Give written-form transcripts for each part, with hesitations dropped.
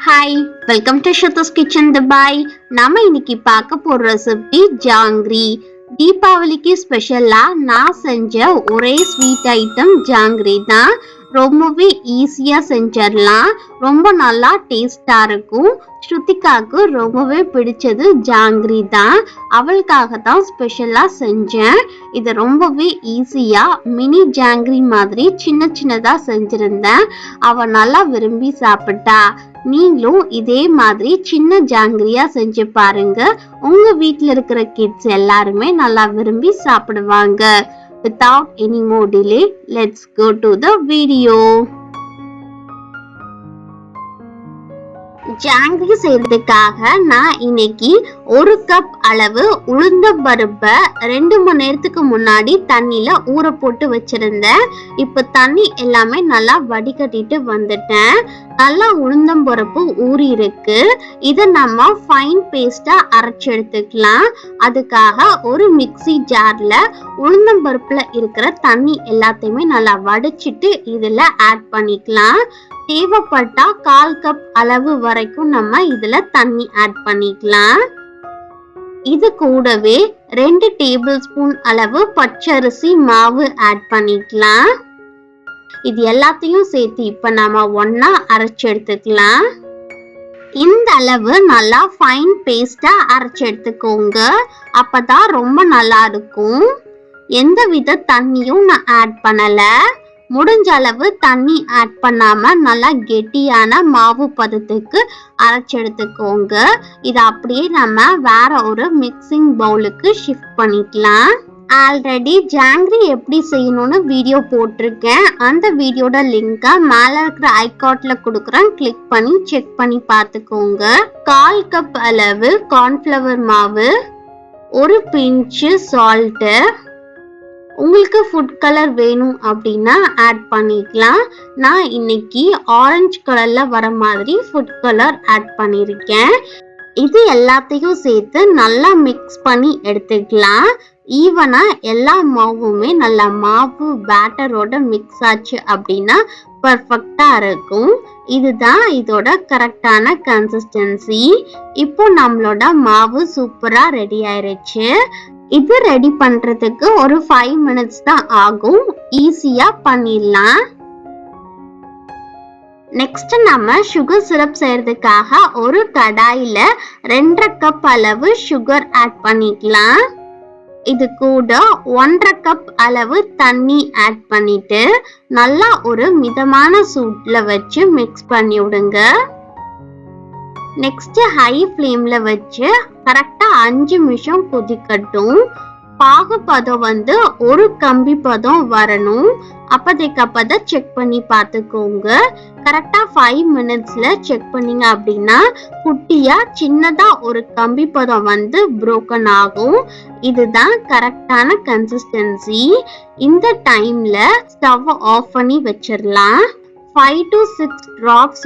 Hi, welcome to shruthiskitchendubai. நாம இன்னைக்கு பார்க்க போற ரெசிபி ஜாங்கிரி. தீபாவளிக்கு ஸ்பெஷலா நான் செஞ்ச ஒரே ஸ்வீட் ஐட்டம் ஜாங்கிரி தான். ரொம்பவே ஈஸியா செஞ்சிடலாம். ரொம்ப நல்லா டேஸ்டா இருக்கும். ஸ்ருதிகாக்கு ரொம்பவே பிடிச்சது ஜாங்கிரி தான். அவளுக்காக தான் ஸ்பெஷலா செஞ்சேன். இது ரொம்பவே ஈஸியா மினி ஜாங்கிரி மாதிரி சின்ன சின்னதா செஞ்சிருந்தேன். அவ நல்லா விரும்பி சாப்பிட்டா. நீங்களும் இதே மாதிரி சின்ன ஜாங்கிரியா செஞ்சு பாருங்க. உங்க வீட்ல இருக்கிற கிட்ஸ் எல்லாருமே நல்லா விரும்பி சாப்பிடுவாங்க. Without any more delay, let's go to the video. Jangiri செய்யறதுக்காக நான் இன்னைக்கு 1 கப் அளவு உளுந்தம் பருப்பை 2 மணி நேரத்துக்கு முன்னாடி தண்ணியில ஊற போட்டு வச்சிருந்தேன். இப்ப தண்ணி எல்லாமே நல்லா வடிகட்டிட்டு வந்துட்டேன். நல்லா உளுந்தம் பருப்பு ஊறி இருக்கு. இதை நம்ம ஃபைன் பேஸ்டா அரைச்சு எடுத்துக்கலாம். அதுக்காக ஒரு மிக்ஸி ஜார்ல உளுந்தம் பருப்புல இருக்கிற தண்ணி எல்லாத்தையுமே நல்லா வடிச்சிட்டு இதுல ஆட் பண்ணிக்கலாம். தேவைப்பட்டா 1/4 கப் அளவு வரைக்கும் நம்ம இதுல தண்ணி ஆட் பண்ணிக்கலாம். இது கூடவே 2 டேபிள் ஸ்பூன் அளவு பச்சரிசி மாவு ஆட் பண்ணிக்கலாம். இது எல்லாத்தையும் சேர்த்து இப்ப நாம ஒண்ணா அரைச்சு எடுத்துக்கலாம். இந்த அளவு நல்லா ஃபைன் பேஸ்டா அரைச்சு எடுத்துக்கோங்க. அப்பதான் ரொம்ப நல்லா இருக்கும். எந்த வித தண்ணியும் நான் ஆட் பண்ணல. முடிஞ்ச அளவு தண்ணி ஆட் பண்ணாம நல்லா கெட்டியான மாவு பதத்துக்கு அரைச்சு எடுத்துக்கோங்க. இதை அப்படியே நம்ம வேற ஒரு மிக்சிங் பவுலுக்கு ஷிஃப்ட் பண்ணிக்கலாம். ஆல்ரெடி ஜாங்கிரி எப்படி செய்யணும்னு வீடியோ போட்டிருக்கேன். அந்த வீடியோட லிங்கை மேல இருக்கிற ஐகார்ட்ல கொடுக்குறேன். கிளிக் பண்ணி செக் பண்ணி பார்த்துக்கோங்க. 1/4 கப் அளவு கார்ன்ஃப்ளவர் மாவு, ஒரு பிஞ்சு சால்ட்டு, உங்களுக்கு ஃபுட் கலர் வேணும் அப்படின்னா ஆட் பண்ணிக்கலாம். நான் இன்னைக்கு ஆரஞ்சு கலர்ல வர மாதிரி ஃபுட் கலர் ஆட் பண்ணியிருக்கேன். இது எல்லாத்தையும் சேர்த்து நல்லா மிக்ஸ் பண்ணி எடுத்துக்கலாம். ஈவனா எல்லா மாவுமே நல்லா மாவு பேட்டரோட மிக்ஸ் ஆச்சு அப்படின்னா பர்ஃபெக்டா இருக்கும். இதுதான் இதோட கரெக்டான கன்சிஸ்டன்சி. இப்போ நம்மளோட மாவு சூப்பரா ரெடி ஆயிருச்சு. இது ரெடி பண்றதுக்கு ஒரு 5 மினிட்ஸ் தான் ஆகும். ஈஸியா பண்ணிடலாம். நெக்ஸ்ட் நம்ம சுகர் சிரப் செய்யறதுக்காக ஒரு கடாயில 2.5 கப் அளவு சுகர் ஆட் பண்ணிக்கலாம். இது கூட 1.5 கப் அளவு தண்ணி ஆட் பண்ணிட்டு நல்லா ஒரு மிதமான சூட்ல வச்சு மிக்ஸ் பண்ணி விடுங்க. நெக்ஸ்ட் ஹை ஃப்ளேம்ல வச்சு கரெக்டா 5 நிமிஷம் கொதிக்கட்டும். பாகுபதம் ஒரு கம்பி பதம் வரணும். அப்பதான் செக் பண்ணி பார்த்துக்கோங்க. கரெக்டா 5 மினிட்ஸ்ல செக் பண்ணீங்க அப்படின்னா குட்டியா சின்னதா ஒரு கம்பி பதம் புரோக்கன் ஆகும். இதுதான் கரெக்டான கன்சிஸ்டன்சி. இந்த டைம்ல ஸ்டவ் ஆஃப் பண்ணி வச்சிடலாம். 5 to 6 drops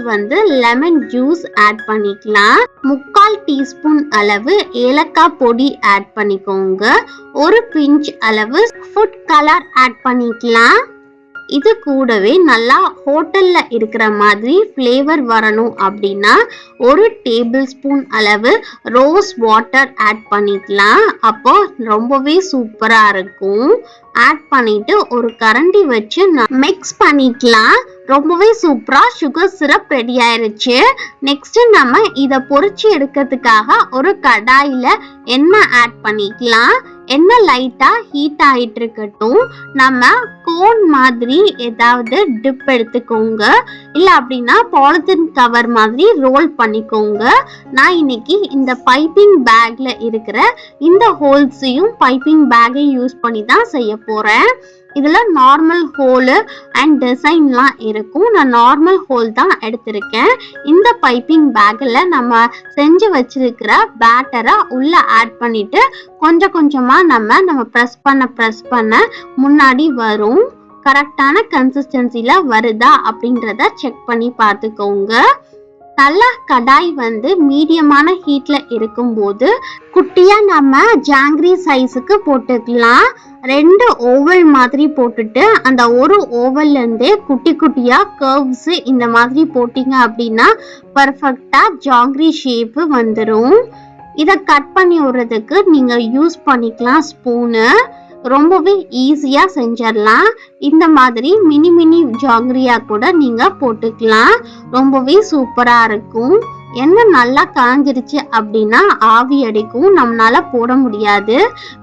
lemon juice add பண்ணிக்கலாம். 3/4 டீஸ்பூன் அளவு ஏலக்காய் பொடி ஆட் பண்ணிக்கோங்க. ஒரு பிஞ்ச் அளவு ஃபுட் கலர் ஆட் பண்ணிக்கலாம். இது கூடவே நல்லா ஹோட்டல்ல இருக்கிற மாதிரி ஃப்ளேவர் வரணும் அப்படின்னா ஒரு டேபிள் ஸ்பூன் அளவு ரோஸ் வாட்டர் ஆட் பண்ணிக்கலாம். அப்போ ரொம்பவே சூப்பரா இருக்கும். ஆட் பண்ணிட்டு ஒரு கரண்டி வச்சு மிக்ஸ் பண்ணிக்கலாம். ரொம்பவே சூப்பரா சுகர் சிரப் ரெடி ஆயிருச்சு. நெக்ஸ்ட் நம்ம இத பொரிச்சு எடுக்கிறதுக்காக ஒரு கடாயில எண்ணெய் ஆட் பண்ணிக்கலாம். எண்ணெய் லைட்டா ஹீட் ஆயிட்டு இருக்கட்டும். நம்ம கோன் மாதிரி ஏதாவது டிப் எடுத்துக்கோங்க. இல்ல அப்படின்னா பாலித்தீன் கவர் மாதிரி ரோல் பண்ணிக்கோங்க. நான் இன்னைக்கு இந்த பைப்பிங் பேக்ல இருக்கிற இந்த ஹோல்ஸையும் பைப்பிங் பேக்கை யூஸ் பண்ணி தான் செய்ய போறேன். இதுல நார்மல் ஹோல் அண்ட் டிசைன்லாம் இருக்கும். நான் நார்மல் ஹோல் தான் எடுத்திருக்கேன். இந்த பைப்பிங் பேக்ல நம்ம செஞ்சு வச்சிருக்கிற பேட்டரை உள்ள ஆட் பண்ணிட்டு கொஞ்சம் கொஞ்சமா நம்ம ப்ரெஸ் பண்ண முன்னாடி வரும். கரெக்டான கன்சிஸ்டன்சில வருதா அப்படின்றத செக் பண்ணி பார்த்துக்கோங்க. நல்லா கடாய் வந்து மீடியமான ஹீட்ல இருக்கும்போது குட்டியா நம்ம ஜாங்கிரி சைஸுக்கு போட்டுக்கலாம். 2 ஓவல் மாதிரி போட்டுட்டு அந்த ஒரு ஓவல்ல இருந்தே குட்டி குட்டியா கர்வ்ஸ் இந்த மாதிரி போட்டீங்க அப்படின்னா பர்ஃபெக்டா ஜாங்கிரி ஷேப் வந்துடும். இதை கட் பண்ணி விடுறதுக்கு நீங்க யூஸ் பண்ணிக்கலாம் ஸ்பூனு. ரொம்பவே ஈஸியா செஞ்சிடலாம். இந்த மாதிரி மினி மினி ஜாங்கிரியா கூட நீங்க போட்டுக்கலாம். ரொம்பவே சூப்பரா இருக்கும். எண்ணெய் நல்லா காஞ்சிருச்சு அப்படின்னா ஆவி அடிக்கும், நம்மளால போட முடியாது.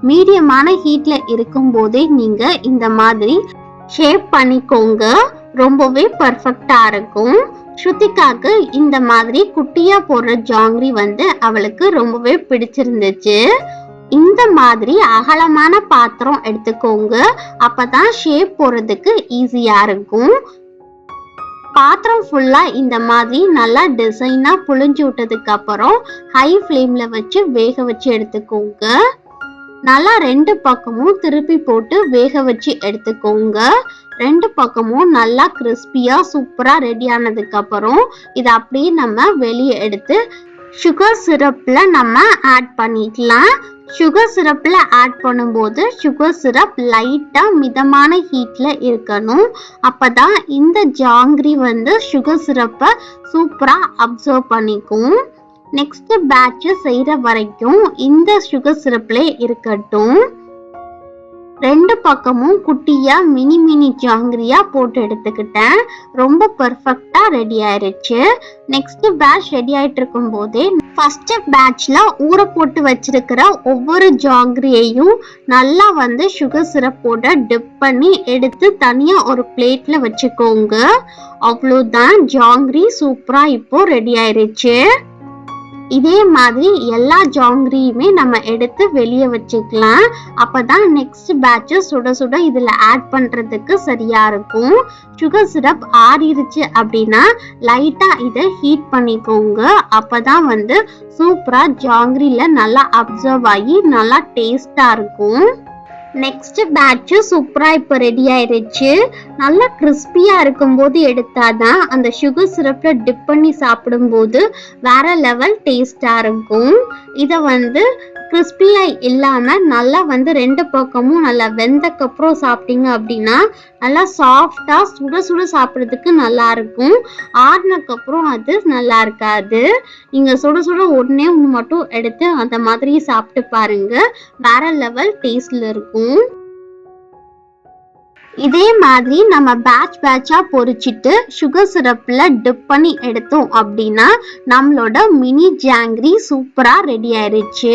மீடியமான ஹீட்ல இருக்கும் போதே நீங்க இந்த மாதிரி ஷேப் பண்ணிக்கோங்க. ரொம்பவே பர்ஃபெக்டா இருக்கும். ஸ்ருதிகாக்கு இந்த மாதிரி குட்டியா போடுற ஜாங்கிரி வந்து அவளுக்கு ரொம்பவே பிடிச்சிருந்துச்சு. இந்த மாதிரி அகலமான பாத்திரம் எடுத்துக்கோங்க, அப்பதான் ஷேப் போடுறதுக்கு ஈஸியா இருக்கும். பாத்திரம் ஃபுல்லா இந்த மாதிரி நல்லா டிசைனா புழிஞ்சு விட்டதுக்கு அப்புறம் ஹை ஃப்ளேம்ல வச்சு வேக வச்சு எடுத்துக்கோங்க. நல்லா 2 பக்கமும் திருப்பி போட்டு வேக வச்சு எடுத்துக்கோங்க. 2 பக்கமும் நல்லா கிறிஸ்பியா சூப்பரா ரெடி ஆனதுக்கு அப்புறம் இதை அப்படியே நம்ம வெளியே எடுத்து சுகர் சிரப்ல நம்ம ஆட் பண்ணிக்கலாம். சுகர் சிரப்ல ஆட் பண்ணும்போது சுகர் சிரப் லைட்டா மிதமான ஹீட்ல இருக்கணும். அப்பதான் இந்த ஜாங்கிரி வந்து சுகர் சிரப்பை சூப்பரா அப்சர்வ் பண்ணிக்கும். நெக்ஸ்ட் பேட்ச் செய்யற வரைக்கும் இந்த சுகர் சிரப்ல இருக்கட்டும். 2 பக்கமும் குட்டியா மினி மினி ஜாங்கிரியா போட்டு எடுத்துக்கிட்டேன். ரொம்ப பர்ஃபெக்டா ரெடி ஆயிருச்சு. நெக்ஸ்ட் பேட்ச் ரெடி ஆயிட்டு இருக்கும் போதே ஃபர்ஸ்ட் பேட்ச்ல ஊற போட்டு வச்சிருக்கிற ஒவ்வொரு ஜாங்கிரியையும் நல்லா வந்து சுகர் சிரப்போட டிப் பண்ணி எடுத்து தனியா ஒரு பிளேட்ல வச்சுக்கோங்க. அவ்வளோதான், ஜாங்கிரி சூப்பரா இப்போ ரெடி ஆயிருச்சு. இதே மாதிரி எல்லா ஜாங்கிரியுமே நம்ம எடுத்து வெளியே வச்சுக்கலாம். அப்பதான் நெக்ஸ்ட் பேட்ச் சுட சுட இதுல ஆட் பண்றதுக்கு சரியா இருக்கும். சுகர் சிரப் ஆறிடுச்சு அப்படின்னா லைட்டா இதை ஹீட் பண்ணிக்கோங்க. அப்பதான் வந்து சூப்பரா ஜாங்கிரில நல்லா அப்சர்வ் ஆகி நல்லா டேஸ்டா இருக்கும். நெக்ஸ்ட் பேட்ச் சூப்பரா இப்போ ரெடி ஆயிருச்சு. நல்லா கிறிஸ்பியா இருக்கும்போது எடுத்தாதான் அந்த சுகர் சிரப்ல டிப் பண்ணி சாப்பிடும்போது வேற லெவல் டேஸ்டா இருக்கும். இதை வந்து கிறிஸ்பியா இல்லாம நல்லா வந்து 2 பக்கமும் நல்லா வெந்தக்கு அப்புறம் சாப்பிட்டீங்க அப்படின்னா நல்லா சாஃப்டா சுட சுட சாப்பிட்றதுக்கு நல்லா இருக்கும். ஆறுனக்கு அப்புறம் அது நல்லா இருக்காது. நீங்க சுட சுட ஒண்ணு மட்டும் எடுத்து அந்த மாதிரி சாப்பிட்டு பாருங்க, வேற லெவல் டேஸ்ட்ல இருக்கும். இதே மாதிரி நம்ம பேட்சா பொரிச்சிட்டு சுகர் சிரப்ல டிப் பண்ணி எடுத்தோம் அப்படின்னா நம்மளோட மினி ஜாங்கிரி சூப்பரா ரெடி ஆயிருச்சு.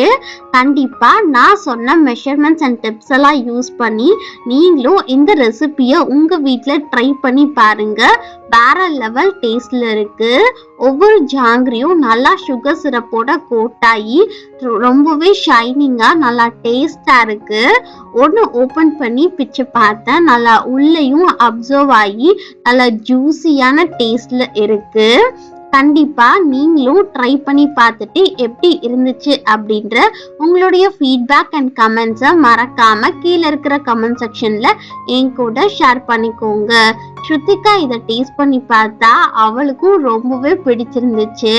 கண்டிப்பா நான் சொன்ன மெஷர்மெண்ட்ஸ் அண்ட் டிப்ஸ் எல்லாம் யூஸ் பண்ணி நீங்களும் இந்த ரெசிபியை உங்க வீட்டுல ட்ரை பண்ணி பாருங்க. வேற லெவல் டேஸ்ட்ல இருக்கு. ஒவ்வொரு ஜாங்கிரியும் நல்லா சுகர் சிரப்போட கோட்டாகி ரொம்பவே ஷைனிங்கா நல்லா டேஸ்டா இருக்கு. ஒன்று ஓபன் பண்ணி பிச்சு பார்த்தேன், நல்லா உள்ளேயும் அப்சர்வ் ஆகி நல்லா ஜூசியான டேஸ்ட்ல இருக்கு. கண்டிப்பா நீங்களும் ட்ரை பண்ணி பார்த்துட்டு எப்படி இருந்துச்சு அப்படின்ற உங்களுடைய ஃபீட்பேக் அண்ட் கமெண்ட்ஸை மறக்காம கீழே இருக்கிற கமெண்ட் செக்ஷன்ல என் கூட ஷேர் பண்ணிக்கோங்க. ஸ்ருத்திகா இதை டேஸ்ட் பண்ணி பார்த்தா அவளுக்கும் ரொம்பவே பிடிச்சிருந்துச்சு.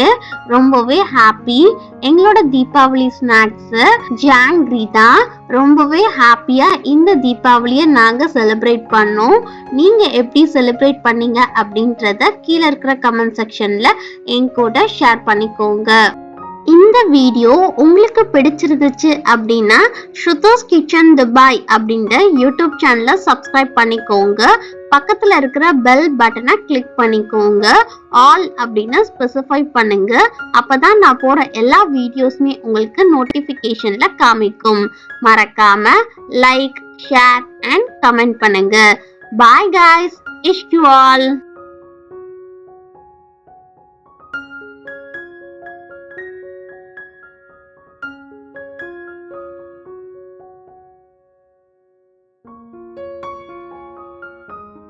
ரொம்பவே ஹாப்பி. எங்களோட தீபாவளி ஸ்நாக்ஸ் ஜாங்கிரி தான். ரொம்பவே ஹாப்பியா இந்த தீபாவளியை நாங்க செலிப்ரேட் பண்ணோம். நீங்க எப்படி செலிப்ரேட் பண்ணீங்க அப்படின்றத கீழே இருக்கிற கமெண்ட் செக்ஷன்ல என் கூட ஷேர் பண்ணிக்கோங்க. இந்த வீடியோ உங்களுக்கு பிடிச்சிருந்துச்சு அப்படின்னா ஸ்ருதோஸ் கிச்சன் துபாய் அப்படின்ற யூடியூப் சேனலை சப்ஸ்கிரைப் பண்ணிக்கோங்க. பக்கத்துல இருக்கிற பெல் பட்டனை கிளிக் பண்ணிக்கோங்க. ஆல் அப்படின்னு ஸ்பெசிஃபை பண்ணுங்க. அப்பதான் நான் போற எல்லா வீடியோஸுமே உங்களுக்கு நோட்டிபிகேஷன்ல காமிக்கும். மறக்காம லைக், ஷேர் அண்ட் கமெண்ட் பண்ணுங்க. பாய் guys, wish you all.